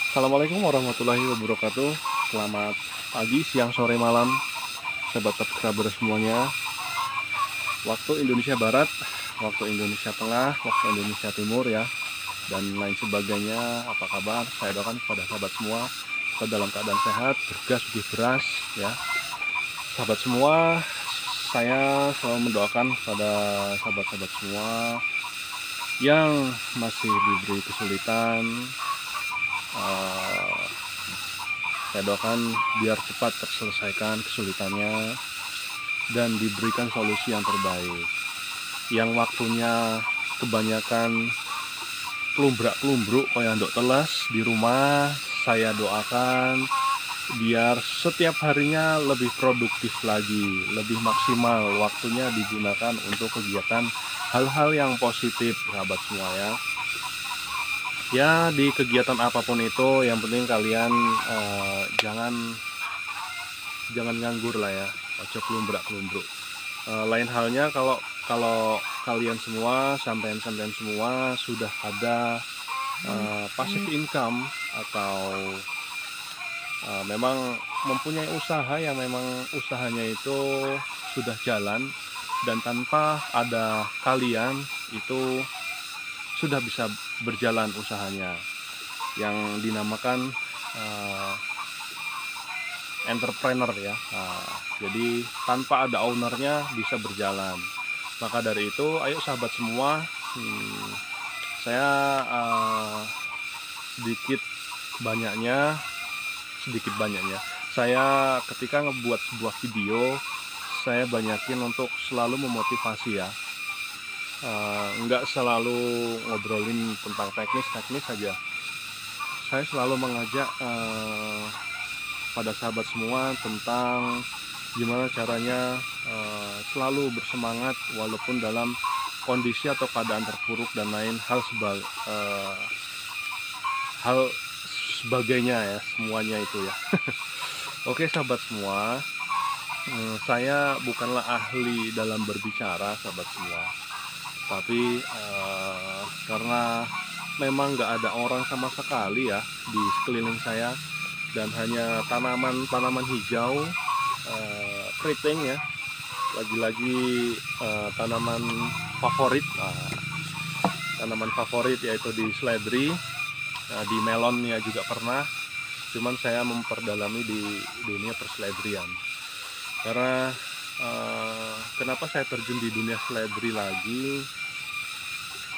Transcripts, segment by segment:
Assalamualaikum warahmatullahi wabarakatuh. Selamat pagi, siang, sore, malam, sahabat subscriber semuanya. Waktu Indonesia Barat, waktu Indonesia Tengah, waktu Indonesia Timur ya, dan lain sebagainya. Apa kabar? Saya doakan kepada sahabat semua kita dalam keadaan sehat, bergas, sugih beras ya. Sahabat semua, saya selalu mendoakan kepada sahabat-sahabat semua yang masih diberi kesulitan. Saya doakan biar cepat terselesaikan kesulitannya dan diberikan solusi yang terbaik. Yang waktunya kebanyakan kelumbrak-kelumbruk kayak ndok telas di rumah, saya doakan biar setiap harinya lebih produktif lagi, lebih maksimal waktunya digunakan untuk kegiatan hal-hal yang positif, sahabat semua ya. Ya, di kegiatan apapun itu, yang penting kalian jangan nganggur lah ya, ojo kelumbrak-kelumbruk. Lain halnya kalau kalian semua, sampean-sampean semua sudah ada passive income atau memang mempunyai usaha yang memang usahanya itu sudah jalan dan tanpa ada kalian itu sudah bisa berjalan usahanya, yang dinamakan entrepreneur ya. Jadi tanpa ada ownernya bisa berjalan. Maka dari itu, ayo sahabat semua, saya sedikit banyaknya saya ketika ngebuat sebuah video, saya banyakin untuk selalu memotivasi ya. Nggak selalu ngobrolin tentang teknis saja. Saya selalu mengajak pada sahabat semua tentang gimana caranya selalu bersemangat walaupun dalam kondisi atau keadaan terpuruk dan lain hal sebagainya ya, semuanya itu ya. Oke sahabat semua, saya bukanlah ahli dalam berbicara sahabat semua, tapi karena memang nggak ada orang sama sekali ya di sekeliling saya, dan hanya tanaman hijau keriting ya, lagi-lagi tanaman favorit yaitu di seledri, di melon ya juga pernah, cuman saya memperdalami di dunia perseledrian. Karena kenapa saya terjun di dunia seledri lagi,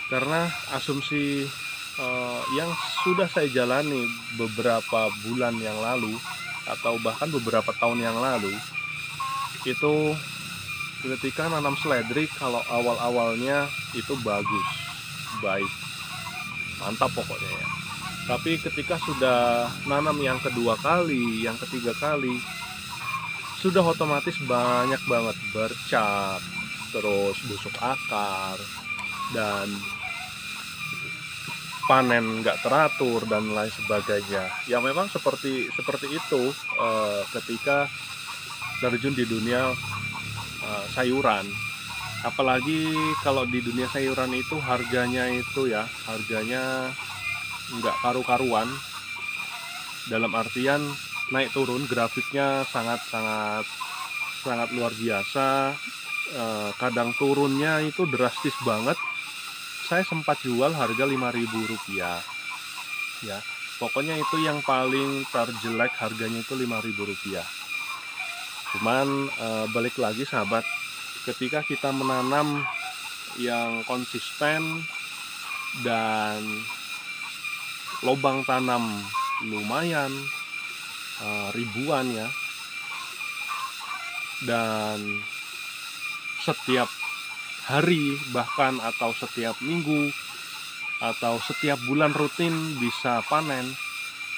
karena asumsi yang sudah saya jalani beberapa bulan yang lalu atau bahkan beberapa tahun yang lalu, itu ketika nanam seledri, kalau awal-awalnya itu bagus, baik, mantap pokoknya ya. Tapi ketika sudah nanam yang kedua kali, yang ketiga kali, sudah otomatis banyak banget bercak, terus busuk akar, dan panen nggak teratur dan lain sebagainya. Ya memang seperti itu ketika terjun di dunia sayuran. Apalagi kalau di dunia sayuran itu harganya nggak karu-karuan, dalam artian naik turun grafiknya sangat luar biasa. Kadang turunnya itu drastis banget. Saya sempat jual harga Rp5.000 ya, pokoknya itu yang paling terjelek, harganya itu Rp5.000. Cuman balik lagi sahabat, ketika kita menanam yang konsisten dan lubang tanam lumayan ribuan ya, dan setiap hari bahkan atau setiap minggu atau setiap bulan rutin bisa panen,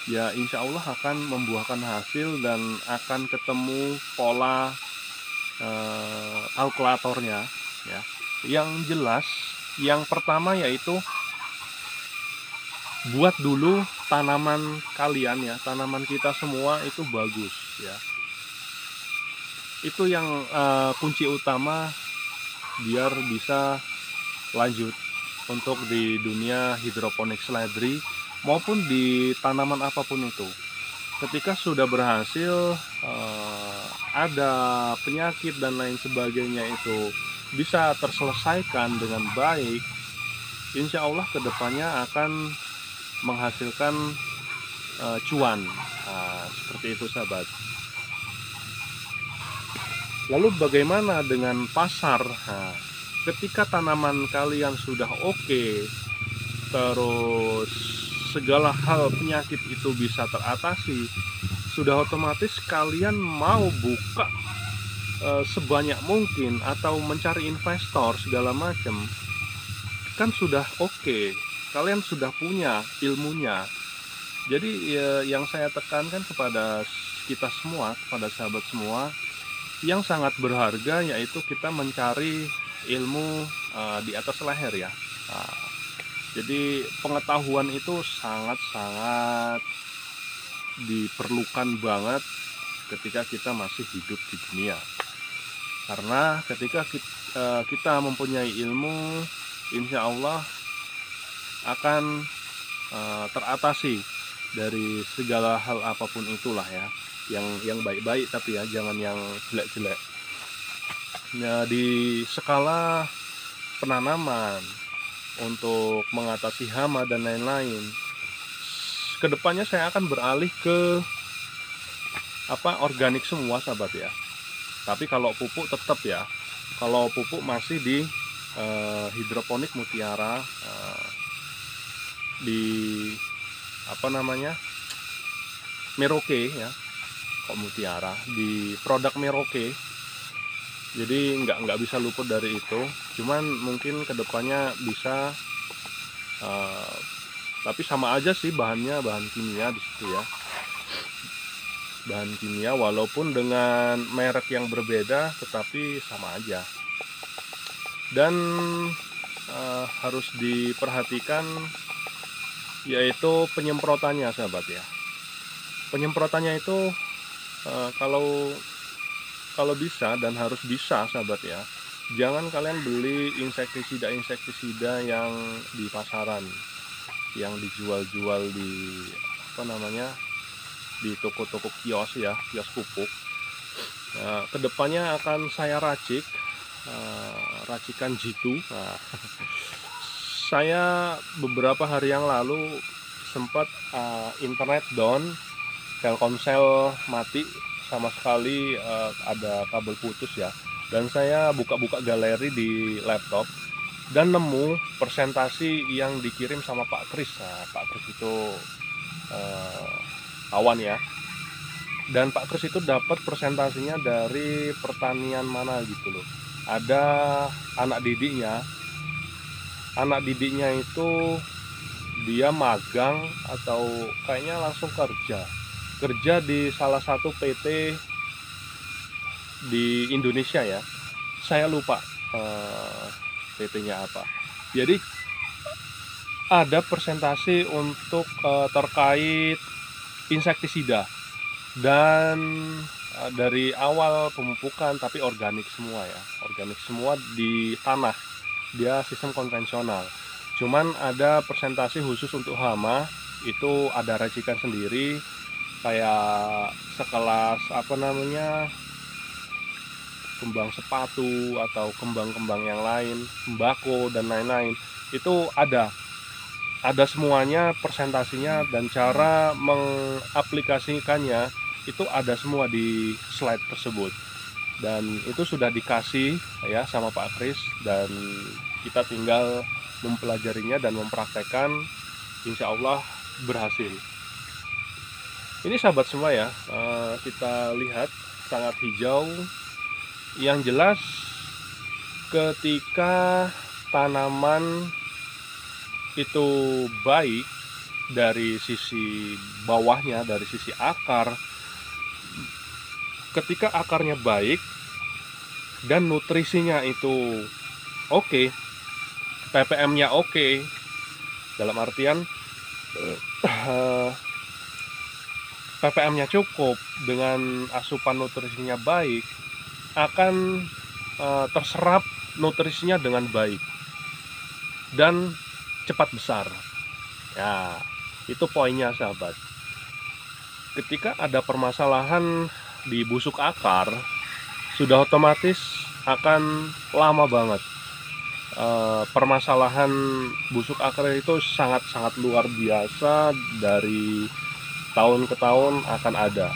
ya insya Allah akan membuahkan hasil dan akan ketemu pola kalkulatornya ya. Yang jelas, yang pertama yaitu buat dulu tanaman kalian ya, tanaman kita semua itu bagus ya. Itu yang kunci utama biar bisa lanjut. untuk di dunia hidroponik seledri maupun di tanaman apapun itu. Ketika sudah berhasil ada penyakit dan lain sebagainya itu bisa terselesaikan dengan baik, insya Allah kedepannya akan menghasilkan cuan. Nah, seperti itu sahabat. Lalu bagaimana dengan pasar? Nah, ketika tanaman kalian sudah oke, terus segala hal penyakit itu bisa teratasi, sudah otomatis kalian mau buka sebanyak mungkin atau mencari investor segala macam, kan sudah oke, kalian sudah punya ilmunya. Jadi yang saya tekankan kepada kita semua, kepada sahabat semua, yang sangat berharga yaitu kita mencari ilmu di atas leher ya. Nah, jadi pengetahuan itu sangat-sangat diperlukan banget ketika kita masih hidup di dunia. Karena ketika kita mempunyai ilmu, insya Allah akan teratasi dari segala hal apapun itulah ya. Yang baik-baik tapi ya, jangan yang jelek-jelek. Nah, di skala penanaman untuk mengatasi hama dan lain-lain, kedepannya saya akan beralih ke organik semua sahabat ya. Tapi kalau pupuk tetap ya, kalau pupuk masih di hidroponik mutiara, di Merauke ya, kok mutiara, di produk Merauke. Jadi nggak bisa luput dari itu. Cuman mungkin kedepannya bisa, tapi sama aja sih bahannya, bahan kimia di situ ya. Bahan kimia walaupun dengan merek yang berbeda, tetapi sama aja. Dan harus diperhatikan yaitu penyemprotannya sahabat ya. Penyemprotannya itu kalau bisa dan harus bisa sahabat ya, jangan kalian beli insektisida yang di pasaran, yang dijual-jual di di toko-toko kios ya, kios pupuk. Nah, kedepannya akan saya racikan jitu. Nah, saya beberapa hari yang lalu sempat internet down, Telkomsel mati sama sekali, ada kabel putus ya, dan saya buka-buka galeri di laptop dan nemu presentasi yang dikirim sama Pak Kris. Nah, Pak Kris itu kawan ya, dan Pak Kris itu dapat presentasinya dari pertanian mana gitu loh. Ada anak didiknya itu dia magang atau kayaknya langsung kerja di salah satu PT di Indonesia ya, saya lupa PT-nya apa. Jadi ada presentasi untuk terkait insektisida dan dari awal pemupukan, tapi organik semua ya, organik semua di tanah, dia sistem konvensional. Cuman ada presentasi khusus untuk hama, itu ada racikan sendiri, kayak sekelas kembang sepatu atau kembang-kembang yang lain, sembako dan lain-lain, itu ada semuanya presentasinya, dan cara mengaplikasikannya itu ada semua di slide tersebut, dan itu sudah dikasih ya sama Pak Kris, dan kita tinggal mempelajarinya dan mempraktekkan, insya Allah berhasil. Ini sahabat semua ya, kita lihat sangat hijau. Yang jelas ketika tanaman itu baik dari sisi bawahnya, dari sisi akar, ketika akarnya baik dan nutrisinya itu oke, ppm-nya oke, dalam artian ppm-nya cukup dengan asupan nutrisinya baik, akan terserap nutrisinya dengan baik. dan cepat besar. Ya, itu poinnya sahabat. Ketika ada permasalahan di busuk akar, sudah otomatis akan lama banget. Permasalahan busuk akar itu sangat-sangat luar biasa, dari tahun ke tahun akan ada.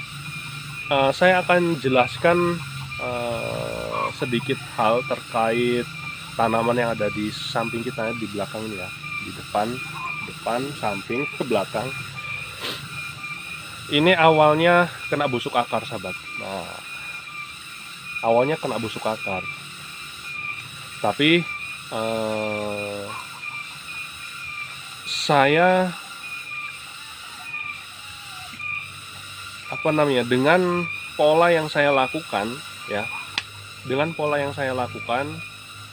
Saya akan jelaskan sedikit hal terkait tanaman yang ada di samping kita, di belakang ini ya, di depan, samping, ke belakang. Ini awalnya kena busuk akar sahabat. Nah, awalnya kena busuk akar, tapi saya dengan pola yang saya lakukan ya,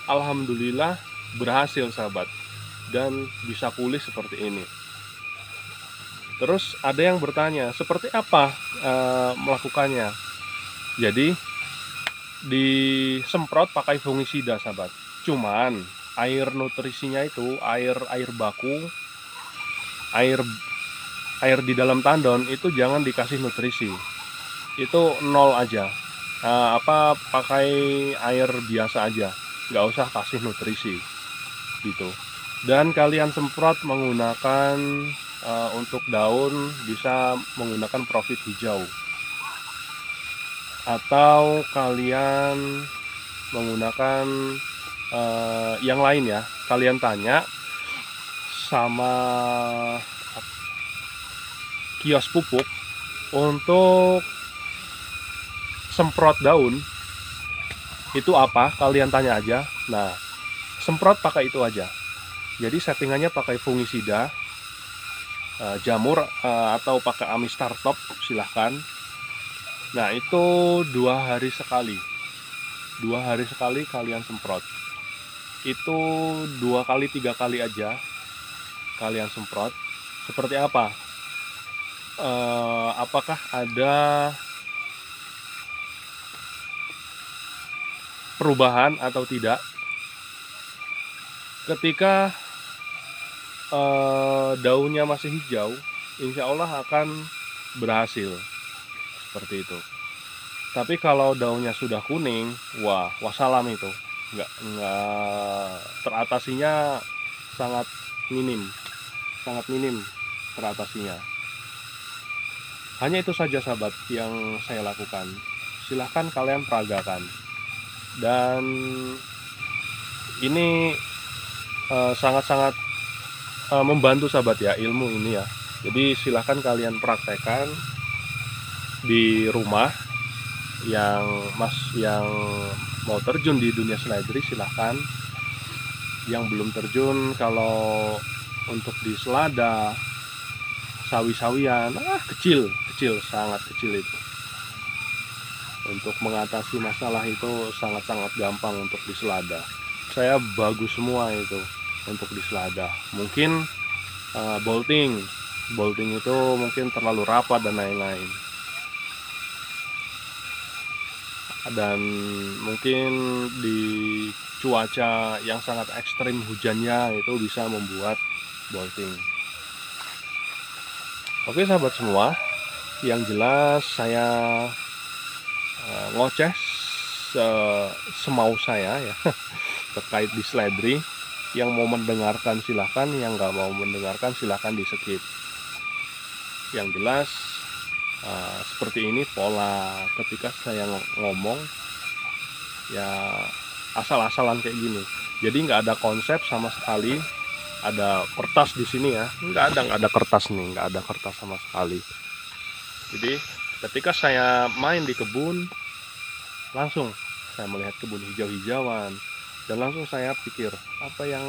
alhamdulillah berhasil sahabat, dan bisa pulih seperti ini. Terus ada yang bertanya, seperti apa melakukannya? Jadi disemprot pakai fungisida sahabat. Cuman air nutrisinya itu air baku, air di dalam tandon itu jangan dikasih nutrisi. Itu nol aja. Pakai air biasa aja, nggak usah kasih nutrisi gitu. Dan kalian semprot menggunakan untuk daun bisa menggunakan Profit hijau, atau kalian menggunakan yang lain ya. Kalian tanya sama kios pupuk untuk semprot daun itu apa, kalian tanya aja. Nah, semprot pakai itu aja. Jadi settingannya pakai fungisida, jamur, atau pakai Amistar Top, silahkan. Nah, itu 2 hari sekali. 2 hari sekali kalian semprot. Itu 2 kali 3 kali aja kalian semprot. Seperti apa? Apakah ada perubahan atau tidak? Ketika daunnya masih hijau, insya Allah akan berhasil seperti itu. Tapi kalau daunnya sudah kuning, wah, wassalam itu. Nggak teratasinya sangat minim teratasinya. Hanya itu saja sahabat yang saya lakukan. Silahkan kalian peragakan. Dan ini sangat-sangat membantu sahabat ya, ilmu ini ya. Jadi silahkan kalian praktekkan di rumah. Yang mau terjun di dunia seledri silahkan. Yang belum terjun, kalau untuk di selada, sawi-sawian, kecil, sangat kecil itu. Untuk mengatasi masalah itu sangat-sangat gampang untuk di selada. Saya bagus semua itu untuk di selada. Mungkin bolting itu mungkin terlalu rapat dan lain-lain. Dan mungkin di cuaca yang sangat ekstrim hujannya itu bisa membuat bolting. Oke sahabat semua, yang jelas saya ngoceh semau saya ya terkait di seledri. Yang mau mendengarkan silahkan, yang nggak mau mendengarkan silahkan di skip. Yang jelas seperti ini pola ketika saya ngomong ya, asal-asalan kayak gini. Jadi nggak ada konsep sama sekali. Ada kertas di sini ya, nggak ada kertas nih, nggak ada kertas sama sekali. Jadi ketika saya main di kebun, langsung saya melihat kebun hijau-hijauan, dan langsung saya pikir apa yang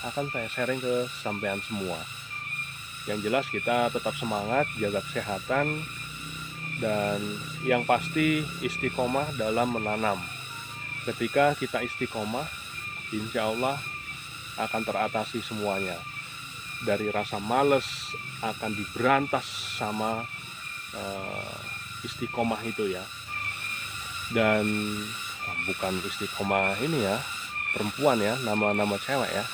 akan saya sharing ke sampean semua. Yang jelas kita tetap semangat, jaga kesehatan, dan yang pasti istiqomah dalam menanam. Ketika kita istiqomah, insya Allah akan teratasi semuanya. Dari rasa males akan diberantas sama istiqomah itu ya. Dan bukan istiqomah ini ya, perempuan ya, nama cewek ya.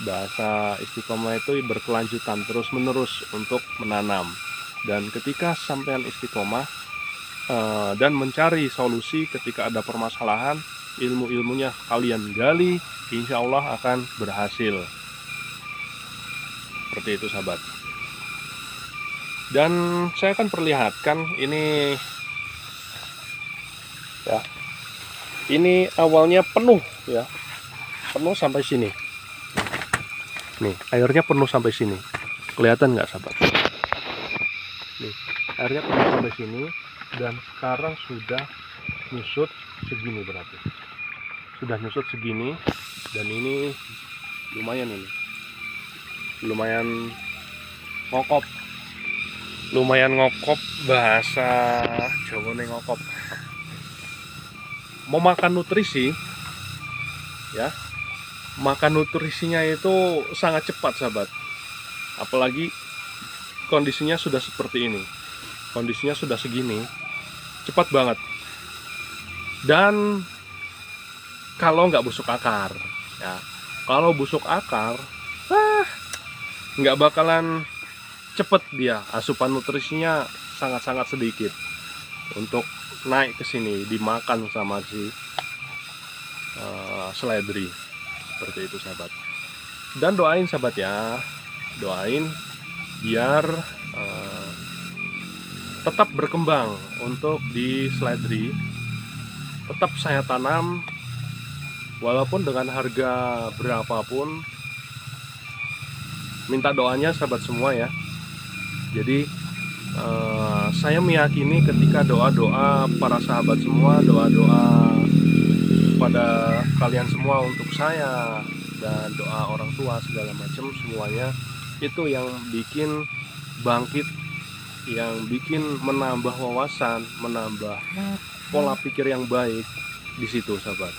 Bahasa istiqomah itu berkelanjutan terus menerus untuk menanam. Dan ketika sampean istiqomah dan mencari solusi ketika ada permasalahan, ilmu-ilmunya kalian gali, insya Allah akan berhasil. Seperti itu sahabat. Dan saya akan perlihatkan ini ya. Ini awalnya penuh ya. Penuh sampai sini. Nih, airnya penuh sampai sini. Kelihatan nggak sahabat? Nih, airnya penuh sampai sini dan sekarang sudah nyusut segini berarti. Sudah nyusut segini dan ini lumayan ini. Lumayan ngokop. Lumayan ngokop, bahasa Jawa nih ngokop. Mau makan nutrisi ya, makan nutrisinya itu sangat cepat sahabat, apalagi kondisinya sudah seperti ini, kondisinya sudah segini, cepat banget. Dan kalau nggak busuk akar ya, kalau busuk akar nggak bakalan cepet dia, asupan nutrisinya sangat-sangat sedikit untuk naik ke sini dimakan sama si seledri. Seperti itu sahabat. Dan doain sahabat ya, doain biar tetap berkembang untuk di seledri. Tetap saya tanam walaupun dengan harga berapapun, minta doanya sahabat semua ya. Jadi saya meyakini ketika doa-doa para sahabat semua, doa-doa pada kalian semua untuk saya, dan doa orang tua segala macam semuanya, itu yang bikin bangkit, yang bikin menambah wawasan, menambah pola pikir yang baik di situ sahabat.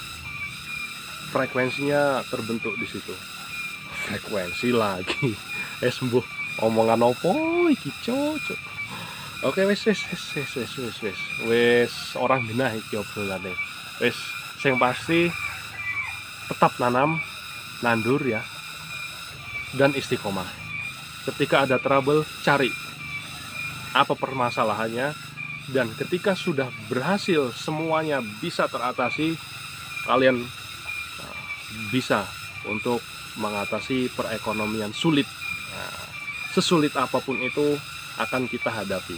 Frekuensinya terbentuk di situ. Frekuensi lagi. Sembuh. Omongan opo iki cocok. Oke wis orang genah iki obrolane. Wis sing pasti tetap nanam, nandur ya. Dan istiqomah. Ketika ada trouble, cari apa permasalahannya, dan ketika sudah berhasil semuanya bisa teratasi, kalian bisa untuk mengatasi perekonomian sulit. Sesulit apapun itu akan kita hadapi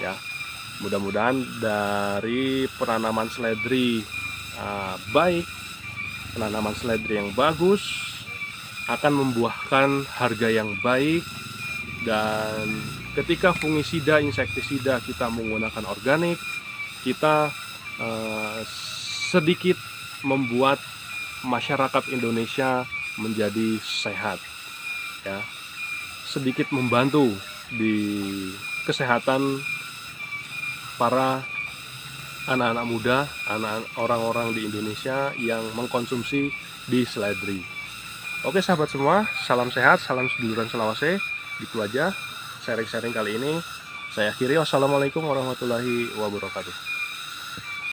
ya. Mudah-mudahan dari penanaman seledri baik, penanaman seledri yang bagus akan membuahkan harga yang baik. Dan ketika fungisida, insektisida kita menggunakan organik, kita sedikit membuat masyarakat Indonesia menjadi sehat ya. Sedikit membantu di kesehatan para anak-anak muda, orang-orang di Indonesia yang mengkonsumsi di seledri. Oke sahabat semua, salam sehat, salam seduluran Selawase. Gitu aja sharing-sharing kali ini. Saya akhiri, wassalamualaikum warahmatullahi wabarakatuh.